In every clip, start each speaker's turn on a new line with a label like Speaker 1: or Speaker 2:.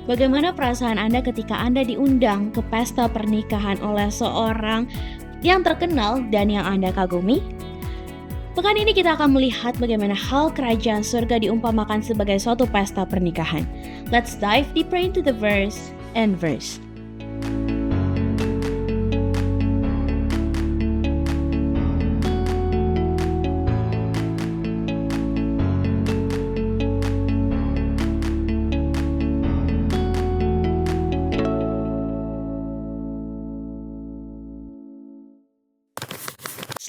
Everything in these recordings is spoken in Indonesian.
Speaker 1: Bagaimana perasaan Anda ketika Anda diundang ke pesta pernikahan oleh seorang yang terkenal dan yang Anda kagumi? Pekan ini kita akan melihat bagaimana hal kerajaan surga diumpamakan sebagai suatu pesta pernikahan. Let's dive deeper into the verse and verse.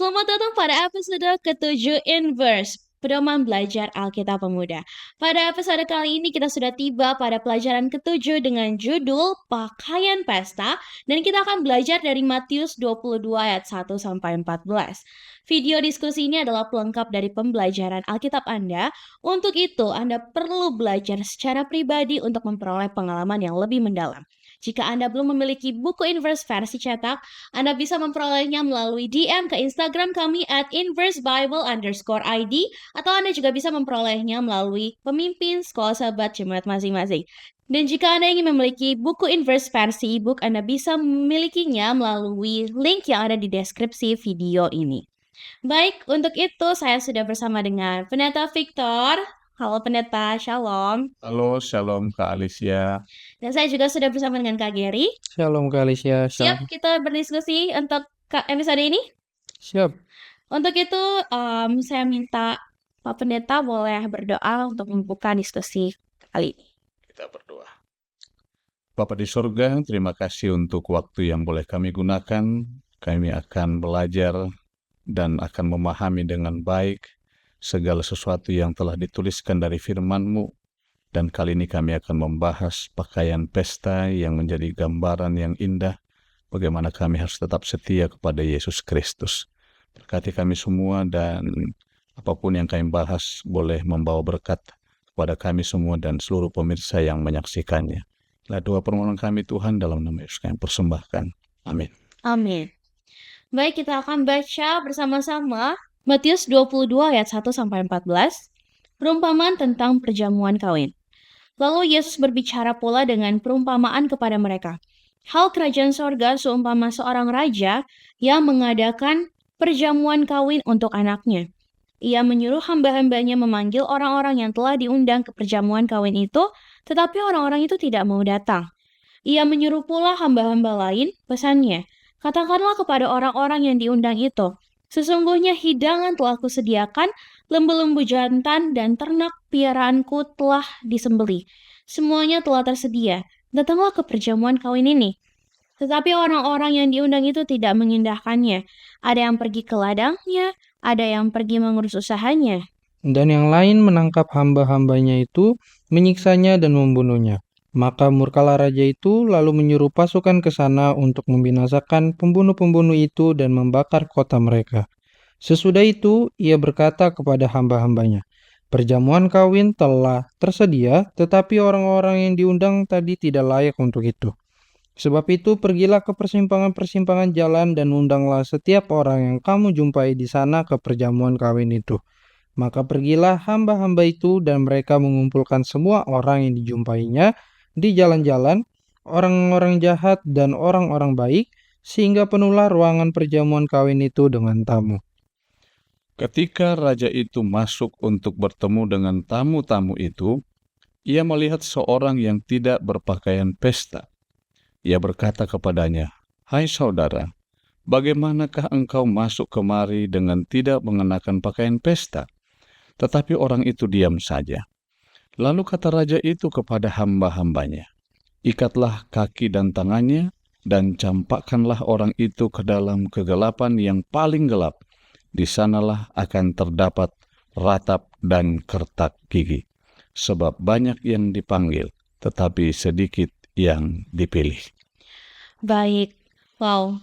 Speaker 1: Selamat datang pada episode ke-7 Inverse, Pedoman Belajar Alkitab Pemuda. Pada episode kali ini kita sudah tiba pada pelajaran ke-7 dengan judul Pakaian Pesta, dan kita akan belajar dari Matius 22 ayat 1-14. Video diskusi ini adalah pelengkap dari pembelajaran Alkitab Anda. Untuk itu, Anda perlu belajar secara pribadi untuk memperoleh pengalaman yang lebih mendalam. Jika Anda belum memiliki buku Inverse versi cetak, Anda bisa memperolehnya melalui DM ke Instagram kami @inversebible_id, atau Anda juga bisa memperolehnya melalui pemimpin sekolah sahabat jemaat masing-masing. Dan jika Anda ingin memiliki buku Inverse versi ebook, Anda bisa memilikinya melalui link yang ada di deskripsi video ini. Baik, untuk itu saya sudah bersama dengan Pendeta Victor. Halo Pendeta, Shalom.
Speaker 2: Halo, Shalom Kak Alicia.
Speaker 1: Dan saya juga sudah bersama dengan Kak Gary.
Speaker 3: Shalom Kak Alicia.
Speaker 1: Siap kita berdiskusi untuk episode ini?
Speaker 3: Siap.
Speaker 1: Untuk itu saya minta Pak Pendeta boleh berdoa untuk membuka diskusi kali ini.
Speaker 2: Kita berdoa. Bapa di surga, terima kasih untuk waktu yang boleh kami gunakan. Kami akan belajar dan akan memahami dengan baik segala sesuatu yang telah dituliskan dari firman-Mu. Dan kali ini kami akan membahas pakaian pesta yang menjadi gambaran yang indah, bagaimana kami harus tetap setia kepada Yesus Kristus. Berkati kami semua, dan apapun yang kami bahas boleh membawa berkat kepada kami semua dan seluruh pemirsa yang menyaksikannya. Inilah doa permohonan kami Tuhan, dalam nama Yesus kami persembahkan. Amin.
Speaker 1: Amin. Baik, kita akan baca bersama-sama Matius 22 ayat 1-14, perumpamaan tentang perjamuan kawin. Lalu Yesus berbicara pula dengan perumpamaan kepada mereka. Hal kerajaan sorga seumpama seorang raja yang mengadakan perjamuan kawin untuk anaknya. Ia menyuruh hamba-hambanya memanggil orang-orang yang telah diundang ke perjamuan kawin itu, tetapi orang-orang itu tidak mau datang. Ia menyuruh pula hamba-hamba lain, pesannya, katakanlah kepada orang-orang yang diundang itu, sesungguhnya hidangan telah kusediakan, lembu-lembu jantan dan ternak piaraanku telah disembelih. Semuanya telah tersedia. Datanglah ke perjamuan kawin ini. Tetapi orang-orang yang diundang itu tidak mengindahkannya. Ada yang pergi ke ladangnya, ada yang pergi mengurus usahanya.
Speaker 3: Dan yang lain menangkap hamba-hambanya itu, menyiksanya dan membunuhnya. Maka murkalah raja itu lalu menyuruh pasukan ke sana untuk membinasakan pembunuh-pembunuh itu dan membakar kota mereka. Sesudah itu, ia berkata kepada hamba-hambanya, perjamuan kawin telah tersedia, tetapi orang-orang yang diundang tadi tidak layak untuk itu. Sebab itu, pergilah ke persimpangan-persimpangan jalan dan undanglah setiap orang yang kamu jumpai di sana ke perjamuan kawin itu. Maka pergilah hamba-hamba itu dan mereka mengumpulkan semua orang yang dijumpainya di jalan-jalan, orang-orang jahat dan orang-orang baik, sehingga penuhlah ruangan perjamuan kawin itu dengan tamu.
Speaker 2: Ketika raja itu masuk untuk bertemu dengan tamu-tamu itu, ia melihat seorang yang tidak berpakaian pesta. Ia berkata kepadanya, "Hai saudara, bagaimanakah engkau masuk kemari dengan tidak mengenakan pakaian pesta?" Tetapi orang itu diam saja. Lalu kata raja itu kepada hamba-hambanya, "Ikatlah kaki dan tangannya, dan campakkanlah orang itu ke dalam kegelapan yang paling gelap. Di sanalah akan terdapat ratap dan kertak gigi. Sebab banyak yang dipanggil, tetapi sedikit yang dipilih."
Speaker 1: Baik, wow.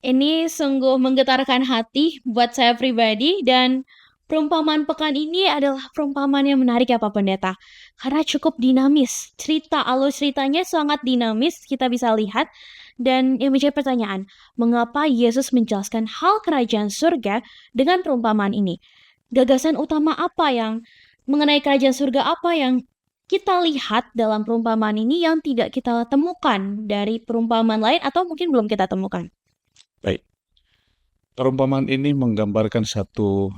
Speaker 1: Ini sungguh menggetarkan hati buat saya pribadi, dan perumpamaan pekan ini adalah perumpamaan yang menarik ya Pak Pendeta. Karena cukup dinamis. Alur ceritanya sangat dinamis, kita bisa lihat. Dan yang menjadi pertanyaan, mengapa Yesus menjelaskan hal kerajaan surga dengan perumpamaan ini? Gagasan utama apa yang mengenai kerajaan surga apa yang kita lihat dalam perumpamaan ini yang tidak kita temukan dari perumpamaan lain atau mungkin belum kita temukan?
Speaker 2: Baik, perumpamaan ini menggambarkan satu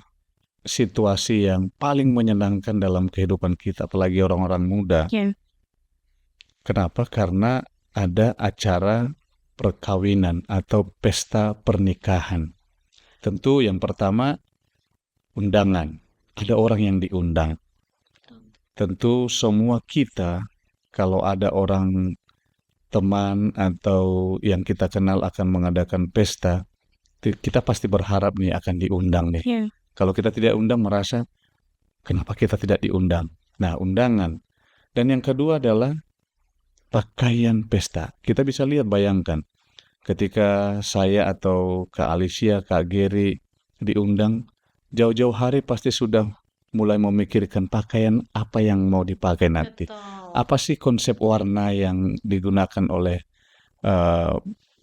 Speaker 2: situasi yang paling menyenangkan dalam kehidupan kita, apalagi orang-orang muda.
Speaker 1: Ya.
Speaker 2: Kenapa? Karena ada acara perkawinan atau pesta pernikahan. Tentu yang pertama, undangan. Ada orang yang diundang. Tentu semua kita, kalau ada orang teman atau yang kita kenal akan mengadakan pesta, kita pasti berharap nih akan diundang nih.
Speaker 1: Ya.
Speaker 2: Kalau kita tidak undang, merasa kenapa kita tidak diundang. Nah, undangan. Dan yang kedua adalah pakaian pesta. Kita bisa lihat, bayangkan, ketika saya atau Kak Alicia, Kak Geri diundang, jauh-jauh hari pasti sudah mulai memikirkan pakaian apa yang mau dipakai nanti. Apa sih konsep warna yang digunakan oleh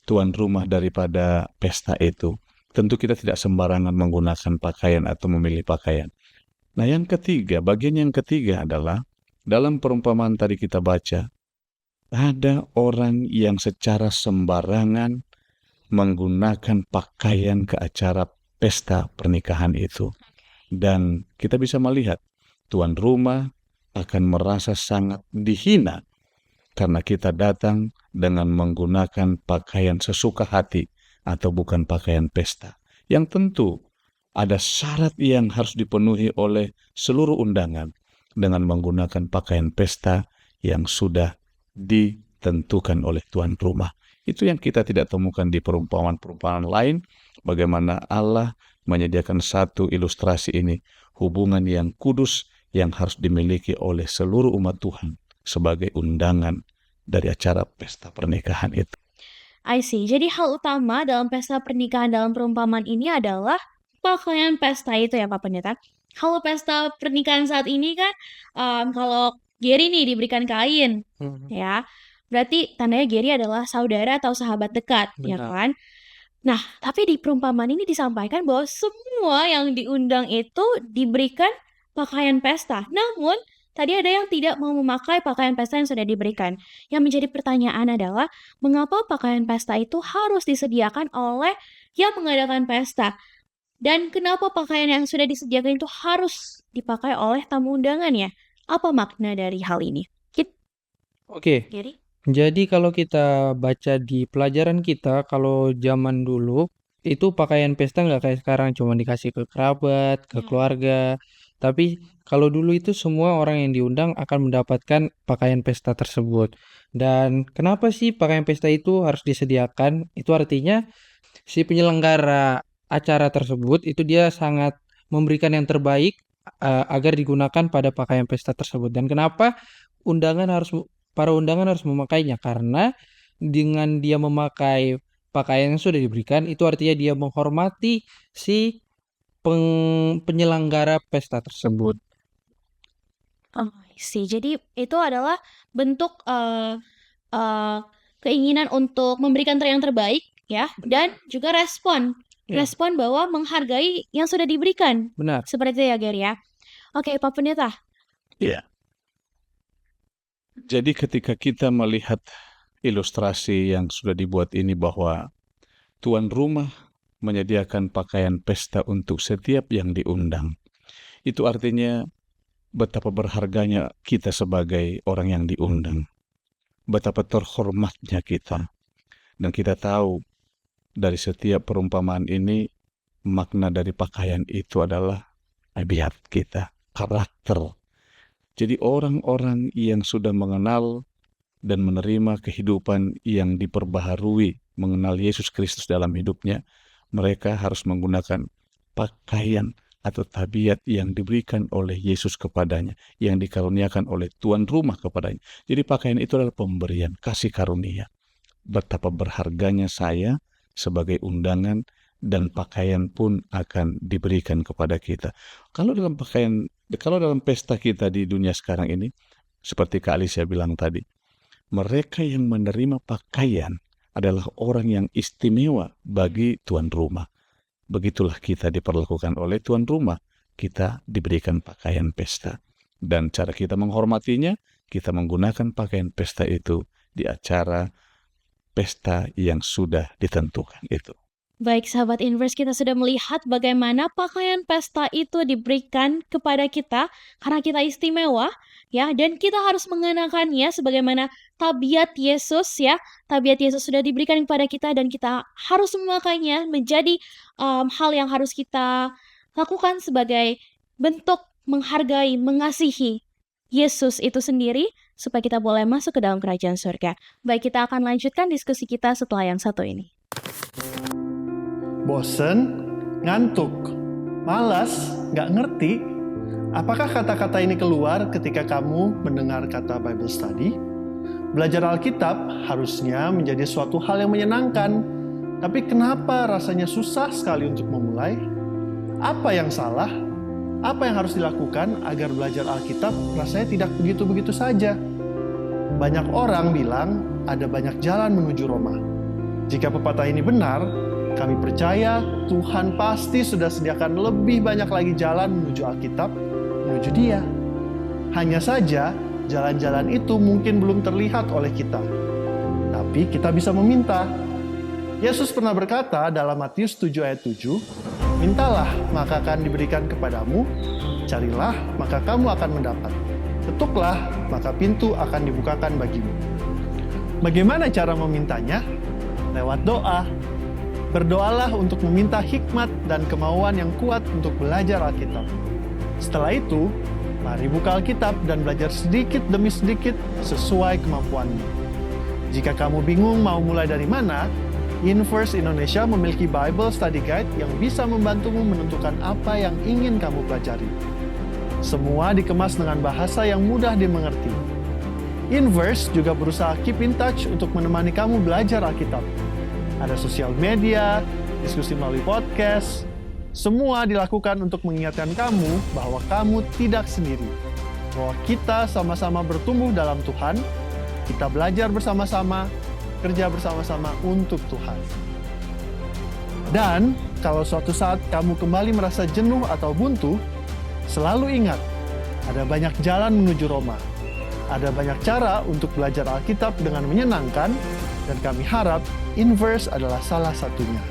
Speaker 2: tuan rumah daripada pesta itu? Tentu kita tidak sembarangan menggunakan pakaian atau memilih pakaian. Nah, yang ketiga, bagian yang ketiga adalah dalam perumpamaan tadi kita baca, ada orang yang secara sembarangan menggunakan pakaian ke acara pesta pernikahan itu. Dan kita bisa melihat tuan rumah akan merasa sangat dihina karena kita datang dengan menggunakan pakaian sesuka hati atau bukan pakaian pesta. Yang tentu ada syarat yang harus dipenuhi oleh seluruh undangan dengan menggunakan pakaian pesta yang sudah ditentukan oleh tuan rumah. Itu yang kita tidak temukan di perumpamaan-perumpamaan lain, bagaimana Allah menyediakan satu ilustrasi ini, hubungan yang kudus yang harus dimiliki oleh seluruh umat Tuhan sebagai undangan dari acara pesta pernikahan itu.
Speaker 1: I see. Jadi hal utama dalam pesta pernikahan dalam perumpamaan ini adalah pakaian pesta itu ya Pak Pendeta. Kalau pesta pernikahan saat ini kan, kalau Geri nih diberikan kain, ya, berarti tandanya Geri adalah saudara atau sahabat dekat, ya
Speaker 3: Benar.
Speaker 1: kan? Nah, tapi di perumpamaan ini disampaikan bahwa semua yang diundang itu diberikan pakaian pesta. Namun, tadi ada yang tidak mau memakai pakaian pesta yang sudah diberikan. Yang menjadi pertanyaan adalah, mengapa pakaian pesta itu harus disediakan oleh yang mengadakan pesta? Dan kenapa pakaian yang sudah disediakan itu harus dipakai oleh tamu undangan ya? Apa makna dari hal ini?
Speaker 3: Oke,
Speaker 1: Geri?
Speaker 3: jadi kalau kita baca di pelajaran kita, kalau zaman dulu itu pakaian pesta nggak kayak sekarang cuma dikasih ke kerabat, ke keluarga. Tapi kalau dulu itu semua orang yang diundang akan mendapatkan pakaian pesta tersebut. Dan kenapa sih pakaian pesta itu harus disediakan? Itu artinya si penyelenggara acara tersebut itu dia sangat memberikan yang terbaik agar digunakan pada pakaian pesta tersebut. Dan kenapa para undangan harus memakainya? Karena dengan dia memakai pakaian yang sudah diberikan, itu artinya dia menghormati si penyelenggara pesta tersebut.
Speaker 1: Oh, I see. Jadi itu adalah bentuk keinginan untuk memberikan yang terbaik ya, dan juga respon
Speaker 3: Ya.
Speaker 1: respon bahwa menghargai yang sudah diberikan.
Speaker 3: Benar.
Speaker 1: Seperti itu ya, Geri ya. Oke, Pak Pendeta.
Speaker 2: Iya. Jadi ketika kita melihat ilustrasi yang sudah dibuat ini bahwa tuan rumah menyediakan pakaian pesta untuk setiap yang diundang, itu artinya betapa berharganya kita sebagai orang yang diundang. Betapa terhormatnya kita. Dan kita tahu dari setiap perumpamaan ini, makna dari pakaian itu adalah tabiat kita, karakter. Jadi orang-orang yang sudah mengenal dan menerima kehidupan yang diperbaharui, mengenal Yesus Kristus dalam hidupnya, mereka harus menggunakan pakaian atau tabiat yang diberikan oleh Yesus kepadanya, yang dikaruniakan oleh tuan rumah kepadanya. Jadi pakaian itu adalah pemberian, kasih karunia. Betapa berharganya saya sebagai undangan, dan pakaian pun akan diberikan kepada kita. Kalau dalam pesta kita di dunia sekarang ini, seperti Kak Alicia bilang tadi, mereka yang menerima pakaian adalah orang yang istimewa bagi tuan rumah. Begitulah kita diperlakukan oleh tuan rumah. Kita diberikan pakaian pesta. Dan cara kita menghormatinya kita menggunakan pakaian pesta itu di acara pesta yang sudah ditentukan itu.
Speaker 1: Baik, sahabat Inverse, kita sudah melihat bagaimana pakaian pesta itu diberikan kepada kita karena kita istimewa, ya, dan kita harus mengenakannya sebagaimana tabiat Yesus, ya. Tabiat Yesus sudah diberikan kepada kita dan kita harus memakainya menjadi hal yang harus kita lakukan sebagai bentuk menghargai, mengasihi Yesus itu sendiri supaya kita boleh masuk ke dalam kerajaan surga. Baik, kita akan lanjutkan diskusi kita setelah yang satu ini.
Speaker 4: Bosen, ngantuk, malas, nggak ngerti? Apakah kata-kata ini keluar ketika kamu mendengar kata Bible Study? Belajar Alkitab harusnya menjadi suatu hal yang menyenangkan. Tapi kenapa rasanya susah sekali untuk memulai? Apa yang salah? Apa yang harus dilakukan agar belajar Alkitab rasanya tidak begitu-begitu saja? Banyak orang bilang ada banyak jalan menuju Roma. Jika pepatah ini benar, kami percaya Tuhan pasti sudah sediakan lebih banyak lagi jalan menuju Alkitab, menuju Dia. Hanya saja, jalan-jalan itu mungkin belum terlihat oleh kita. Tapi kita bisa meminta. Yesus pernah berkata dalam Matius 7 ayat 7, "Mintalah, maka akan diberikan kepadamu. Carilah, maka kamu akan mendapat. Ketuklah, maka pintu akan dibukakan bagimu." Bagaimana cara memintanya? Lewat doa. Berdoalah untuk meminta hikmat dan kemauan yang kuat untuk belajar Alkitab. Setelah itu, mari buka Alkitab dan belajar sedikit demi sedikit sesuai kemampuanmu. Jika kamu bingung mau mulai dari mana, Inverse Indonesia memiliki Bible Study Guide yang bisa membantumu menentukan apa yang ingin kamu pelajari. Semua dikemas dengan bahasa yang mudah dimengerti. Inverse juga berusaha keep in touch untuk menemani kamu belajar Alkitab. Ada sosial media, diskusi melalui podcast. Semua dilakukan untuk mengingatkan kamu bahwa kamu tidak sendiri. Bahwa kita sama-sama bertumbuh dalam Tuhan, kita belajar bersama-sama, kerja bersama-sama untuk Tuhan. Dan kalau suatu saat kamu kembali merasa jenuh atau buntu, selalu ingat, ada banyak jalan menuju Roma. Ada banyak cara untuk belajar Alkitab dengan menyenangkan, dan kami harap Inverse adalah salah satunya.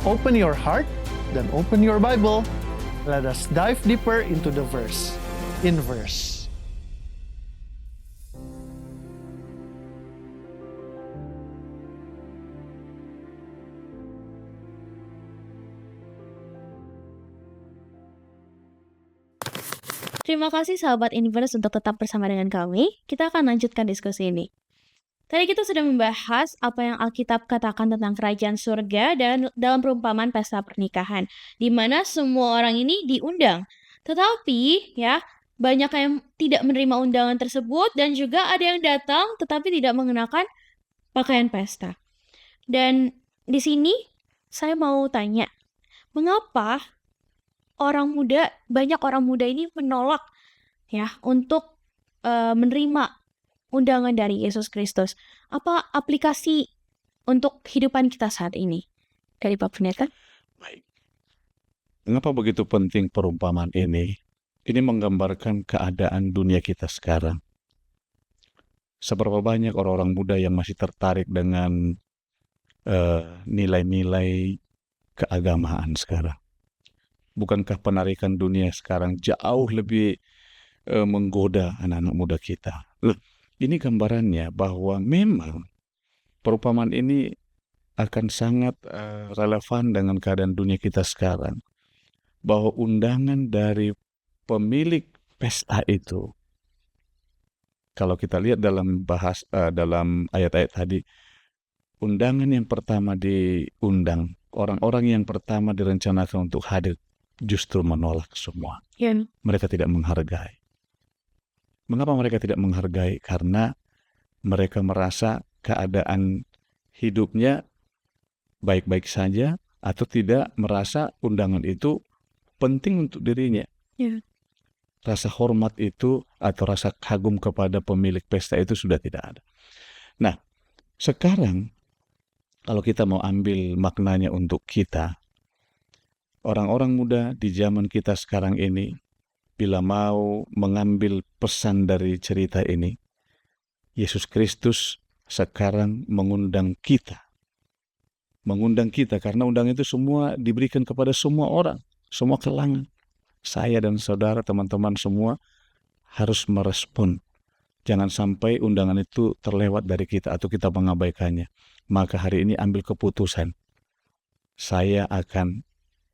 Speaker 4: Open your heart dan open your Bible. Let us dive deeper into the verse. Inverse.
Speaker 1: Terima kasih sahabat Inverse untuk tetap bersama dengan kami. Kita akan lanjutkan diskusi ini. Tadi kita sudah membahas apa yang Alkitab katakan tentang kerajaan surga dan dalam perumpamaan pesta pernikahan, di mana semua orang ini diundang. Tetapi ya, banyak yang tidak menerima undangan tersebut dan juga ada yang datang tetapi tidak mengenakan pakaian pesta. Dan di sini saya mau tanya, mengapa banyak orang muda ini menolak ya untuk menerima undangan dari Yesus Kristus? Apa aplikasi untuk kehidupan kita saat ini? Dari Pak Pendeta?
Speaker 2: Baik. Mengapa begitu penting perumpamaan ini? Ini menggambarkan keadaan dunia kita sekarang. Seberapa banyak orang-orang muda yang masih tertarik dengan nilai-nilai keagamaan sekarang. Bukankah penarikan dunia sekarang jauh lebih menggoda anak-anak muda kita? Ini gambarannya bahwa memang perumpamaan ini akan sangat relevan dengan keadaan dunia kita sekarang. Bahwa undangan dari pemilik pesta itu, kalau kita lihat dalam dalam ayat-ayat tadi, undangan yang pertama diundang, orang-orang yang pertama direncanakan untuk hadir justru menolak semua.
Speaker 1: Ya.
Speaker 2: Mereka tidak menghargai. Mengapa mereka tidak menghargai? Karena mereka merasa keadaan hidupnya baik-baik saja atau tidak merasa undangan itu penting untuk dirinya.
Speaker 1: Ya.
Speaker 2: Rasa hormat itu atau rasa kagum kepada pemilik pesta itu sudah tidak ada. Nah, sekarang kalau kita mau ambil maknanya untuk kita, orang-orang muda di zaman kita sekarang ini, bila mau mengambil pesan dari cerita ini, Yesus Kristus sekarang mengundang kita karena undangan itu semua diberikan kepada semua orang, semua kalangan. Saya dan saudara, teman-teman semua harus merespon. Jangan sampai undangan itu terlewat dari kita atau kita mengabaikannya. Maka hari ini ambil keputusan. Saya akan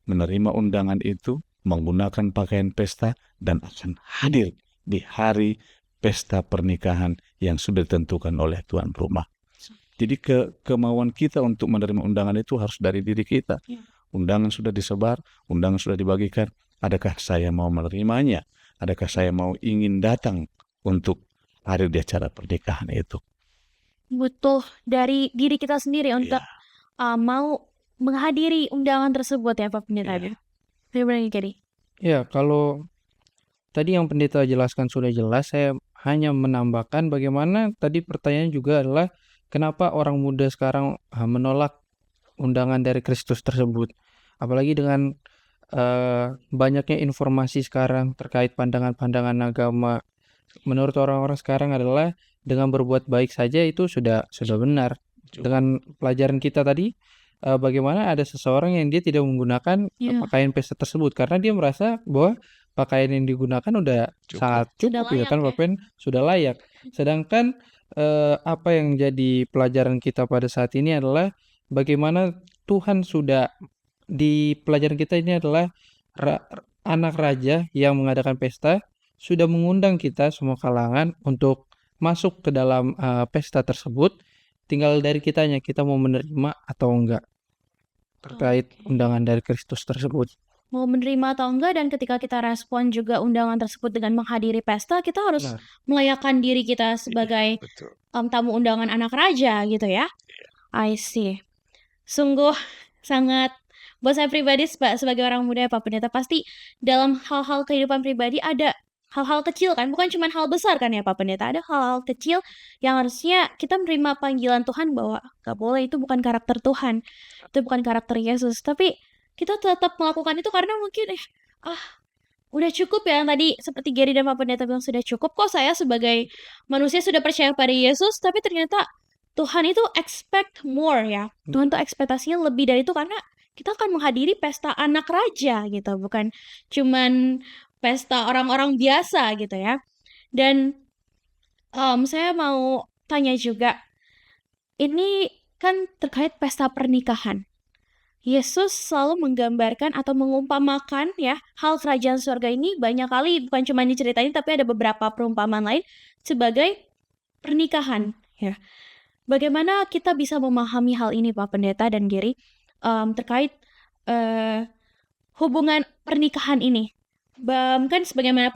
Speaker 2: menerima undangan itu, menggunakan pakaian pesta, dan akan hadir di hari pesta pernikahan yang sudah ditentukan oleh tuan rumah. Jadi kemauan kita untuk menerima undangan itu harus dari diri kita. Undangan sudah disebar, undangan sudah dibagikan. Adakah saya mau menerimanya? Adakah saya mau ingin datang untuk hadir di acara pernikahan itu?
Speaker 1: Butuh dari diri kita sendiri untuk mau menghadiri undangan tersebut ya Pak Pendeta. Bagaimana Gary?
Speaker 3: Ya, kalau tadi yang pendeta jelaskan sudah jelas, saya hanya menambahkan bagaimana tadi pertanyaan juga adalah kenapa orang muda sekarang menolak undangan dari Kristus tersebut. Apalagi dengan banyaknya informasi sekarang terkait pandangan-pandangan agama. Menurut orang-orang sekarang adalah dengan berbuat baik saja itu sudah benar. Dengan pelajaran kita tadi, bagaimana ada seseorang yang dia tidak menggunakan pakaian pesta tersebut karena dia merasa bahwa pakaian yang digunakan udah sangat cukup gitu kan, pakaian sudah layak. Sedangkan apa yang jadi pelajaran kita pada saat ini adalah bagaimana Tuhan sudah di pelajaran kita ini adalah anak raja yang mengadakan pesta sudah mengundang kita semua kalangan untuk masuk ke dalam pesta tersebut. Tinggal dari kitanya, kita mau menerima atau enggak terkait undangan dari Kristus tersebut.
Speaker 1: Mau menerima atau enggak, dan ketika kita respon juga undangan tersebut dengan menghadiri pesta, kita harus melayakkan diri kita sebagai tamu undangan anak raja gitu ya. I see. Sungguh sangat, buat saya pribadi sebagai orang muda Pak Pendeta, pasti dalam hal-hal kehidupan pribadi ada hal-hal kecil kan, bukan cuma hal besar kan ya Pak Pendeta, ada hal-hal kecil yang harusnya kita menerima panggilan Tuhan bahwa gak boleh, itu bukan karakter Tuhan, itu bukan karakter Yesus, tapi kita tetap melakukan itu karena mungkin udah cukup ya, yang tadi seperti Gary dan Pak Pendeta bilang sudah cukup kok, saya sebagai manusia sudah percaya pada Yesus, tapi ternyata Tuhan itu expect more ya, Tuhan tuh ekspektasinya lebih dari itu karena kita akan menghadiri pesta anak raja gitu, bukan cuman pesta orang-orang biasa gitu ya. Dan saya mau tanya juga, ini kan terkait pesta pernikahan. Yesus selalu menggambarkan atau mengumpamakan ya hal kerajaan surga ini banyak kali, bukan cuma diceritain tapi ada beberapa perumpamaan lain sebagai pernikahan ya. Bagaimana kita bisa memahami hal ini Pak Pendeta dan Gary terkait hubungan pernikahan ini? Kan sebagaimana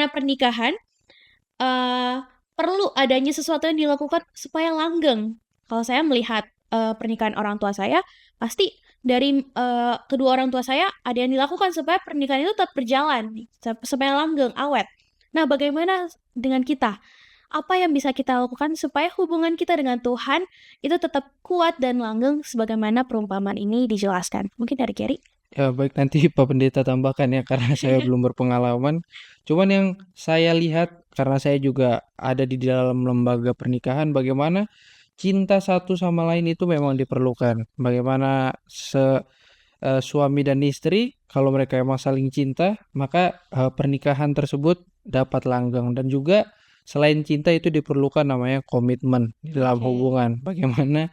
Speaker 1: pernikahan perlu adanya sesuatu yang dilakukan supaya langgeng. Kalau saya melihat pernikahan orang tua saya, pasti dari kedua orang tua saya ada yang dilakukan supaya pernikahan itu tetap berjalan, supaya langgeng, awet. Nah, bagaimana dengan kita? Apa yang bisa kita lakukan supaya hubungan kita dengan Tuhan itu tetap kuat dan langgeng sebagaimana perumpamaan ini dijelaskan? Mungkin dari Gary?
Speaker 3: Ya baik, nanti Pak Pendeta tambahkan ya karena saya belum berpengalaman. Cuman yang saya lihat, karena saya juga ada di dalam lembaga pernikahan, bagaimana cinta satu sama lain itu memang diperlukan. Bagaimana suami dan istri, kalau mereka emang saling cinta, maka pernikahan tersebut dapat langgeng. Dan juga selain cinta itu diperlukan namanya komitmen di dalam hubungan. Bagaimana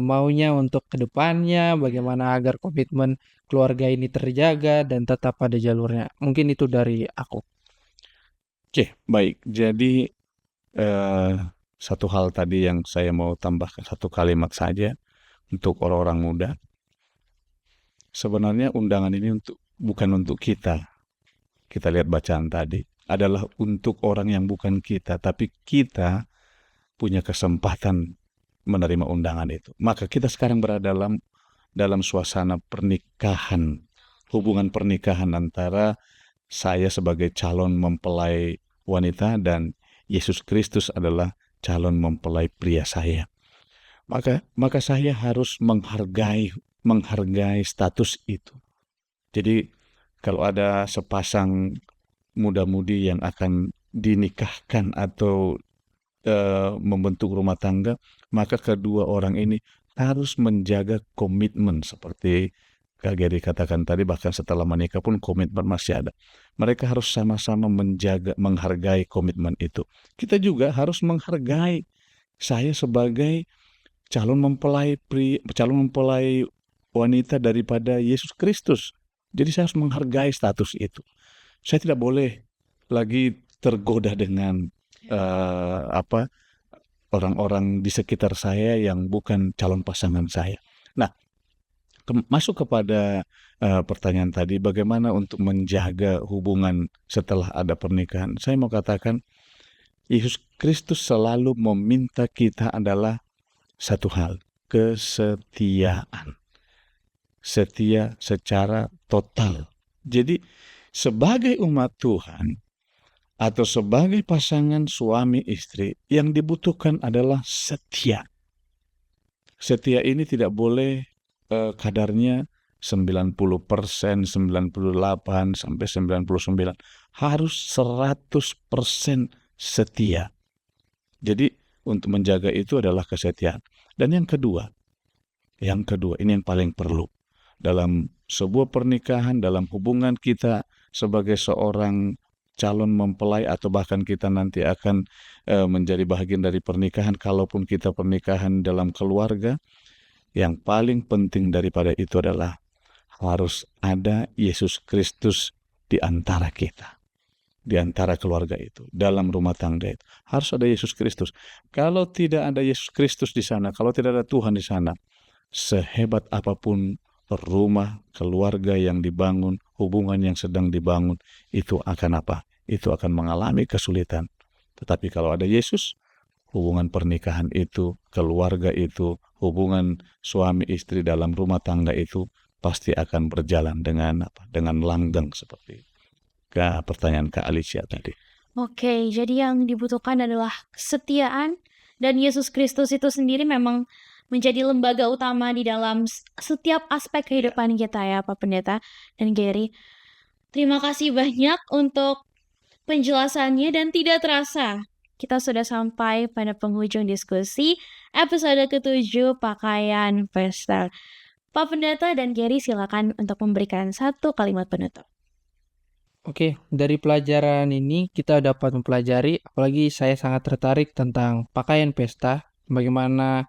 Speaker 3: maunya untuk kedepannya, bagaimana agar komitmen keluarga ini terjaga dan tetap pada jalurnya. Mungkin itu dari aku.
Speaker 2: Oke, baik. Jadi satu hal tadi yang saya mau tambahkan, satu kalimat saja untuk orang-orang muda. Sebenarnya undangan ini bukan untuk kita. Kita lihat bacaan tadi. Adalah untuk orang yang bukan kita, tapi kita punya kesempatan menerima undangan itu. Maka kita sekarang berada dalam suasana pernikahan, hubungan pernikahan antara saya sebagai calon mempelai wanita dan Yesus Kristus adalah calon mempelai pria saya. Maka saya harus menghargai status itu. Jadi kalau ada sepasang muda-mudi yang akan dinikahkan atau membentuk rumah tangga, maka kedua orang ini harus menjaga komitmen seperti Kak Geri katakan tadi, bahkan setelah menikah pun komitmen masih ada. Mereka harus sama-sama menjaga, menghargai komitmen itu. Kita juga harus menghargai. Saya sebagai calon mempelai wanita daripada Yesus Kristus. Jadi saya harus menghargai status itu. Saya tidak boleh lagi tergoda dengan orang-orang di sekitar saya yang bukan calon pasangan saya. Nah, masuk kepada pertanyaan tadi, bagaimana untuk menjaga hubungan setelah ada pernikahan. Saya mau katakan, Yesus Kristus selalu meminta kita adalah satu hal, kesetiaan. Setia secara total. Jadi, sebagai umat Tuhan, atau sebagai pasangan suami istri, yang dibutuhkan adalah setia. Setia ini tidak boleh kadarnya 90%, 98, sampai 99. Harus 100% setia. Jadi untuk menjaga itu adalah kesetiaan. Dan yang kedua, ini yang paling perlu. Dalam sebuah pernikahan, dalam hubungan kita sebagai seorang calon mempelai, atau bahkan kita nanti akan menjadi bagian dari pernikahan, kalaupun kita pernikahan dalam keluarga, yang paling penting daripada itu adalah harus ada Yesus Kristus di antara kita, di antara keluarga itu, dalam rumah tangga itu. Harus ada Yesus Kristus. Kalau tidak ada Yesus Kristus di sana, kalau tidak ada Tuhan di sana, sehebat apapun rumah, keluarga yang dibangun, hubungan yang sedang dibangun, itu akan apa? Itu akan mengalami kesulitan. Tetapi kalau ada Yesus, hubungan pernikahan itu, keluarga itu, hubungan suami istri dalam rumah tangga itu pasti akan berjalan dengan apa? Dengan langgeng, seperti pertanyaan Kak Alicia tadi.
Speaker 1: Oke, jadi yang dibutuhkan adalah kesetiaan, dan Yesus Kristus itu sendiri memang menjadi lembaga utama di dalam setiap aspek kehidupan kita ya Pak Pendeta dan Geri. Terima kasih banyak untuk penjelasannya, dan tidak terasa kita sudah sampai pada penghujung diskusi episode ke-7 Pakaian Pesta. Pak Pendeta dan Geri, silakan untuk memberikan satu kalimat penutup.
Speaker 3: Oke, dari pelajaran ini kita dapat mempelajari, apalagi saya sangat tertarik tentang pakaian pesta, bagaimana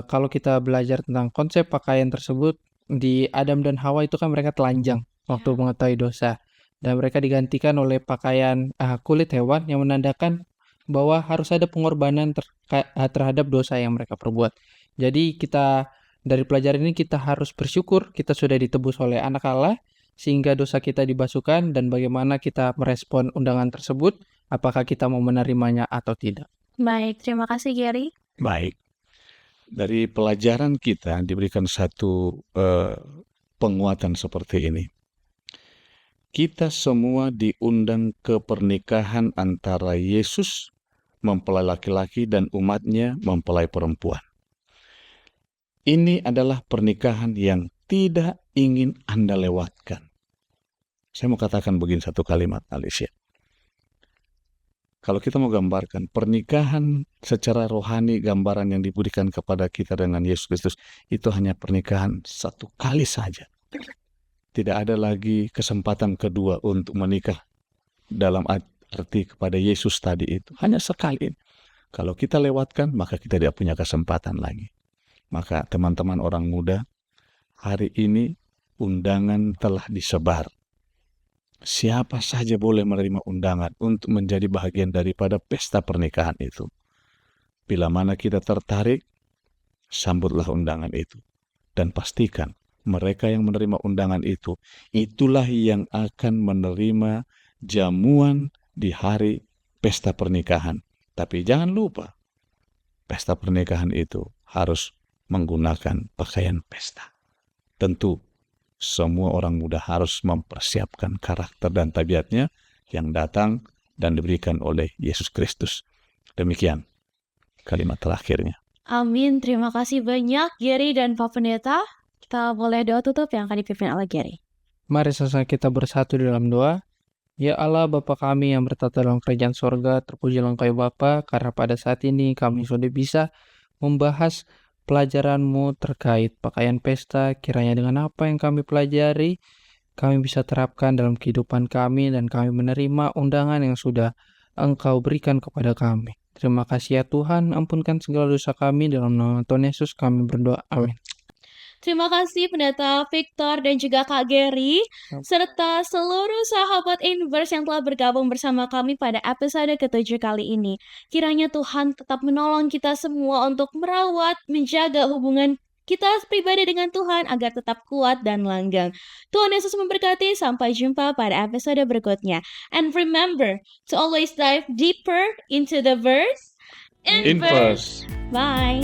Speaker 3: kalau kita belajar tentang konsep pakaian tersebut, di Adam dan Hawa itu kan mereka telanjang waktu mengetahui dosa, dan mereka digantikan oleh pakaian kulit hewan yang menandakan bahwa harus ada pengorbanan terhadap dosa yang mereka perbuat. Jadi kita dari pelajaran ini kita harus bersyukur kita sudah ditebus oleh Anak Allah, sehingga dosa kita dibasuhkan, dan bagaimana kita merespon undangan tersebut, apakah kita mau menerimanya atau tidak.
Speaker 1: Baik, terima kasih Geri.
Speaker 2: Baik. Dari pelajaran kita diberikan satu penguatan seperti ini. Kita semua diundang ke pernikahan antara Yesus mempelai laki-laki dan umatnya mempelai perempuan. Ini adalah pernikahan yang tidak ingin Anda lewatkan. Saya mau katakan begini satu kalimat, Alicia. Kalau kita mau gambarkan pernikahan secara rohani, gambaran yang diberikan kepada kita dengan Yesus Kristus, itu hanya pernikahan satu kali saja. Tidak ada lagi kesempatan kedua untuk menikah dalam arti kepada Yesus tadi itu. Hanya sekali. Kalau kita lewatkan, maka kita tidak punya kesempatan lagi. Maka teman-teman orang muda, hari ini undangan telah disebar. Siapa saja boleh menerima undangan untuk menjadi bagian daripada pesta pernikahan itu. Bila mana kita tertarik, sambutlah undangan itu. Dan pastikan mereka yang menerima undangan itu, itulah yang akan menerima jamuan di hari pesta pernikahan. Tapi jangan lupa, pesta pernikahan itu harus menggunakan pakaian pesta. Tentu, semua orang muda harus mempersiapkan karakter dan tabiatnya yang datang dan diberikan oleh Yesus Kristus. Demikian kalimat terakhirnya.
Speaker 1: Amin, terima kasih banyak Geri dan Pak Pendeta. Kita boleh doa tutup yang akan dipimpin oleh Geri.
Speaker 3: Mari sama kita bersatu dalam doa. Ya Allah, Bapa kami yang bertata dalam kerajaan sorga, terpujilah Engkau ya Bapa, karena pada saat ini kami sudah bisa membahas pelajaran-Mu terkait pakaian pesta. Kiranya dengan apa yang kami pelajari, kami bisa terapkan dalam kehidupan kami dan kami menerima undangan yang sudah Engkau berikan kepada kami. Terima kasih ya Tuhan, ampunkan segala dosa kami dalam nama Tuhan Yesus kami berdoa. Amin.
Speaker 1: Terima kasih Pendeta Victor dan juga Kak Gary, serta seluruh sahabat Inverse yang telah bergabung bersama kami pada episode ke-7 kali ini. Kiranya Tuhan tetap menolong kita semua untuk merawat, menjaga hubungan kita pribadi dengan Tuhan agar tetap kuat dan langgeng. Tuhan Yesus memberkati, sampai jumpa pada episode berikutnya. And remember to always dive deeper into the verse.
Speaker 2: Inverse.
Speaker 1: Bye!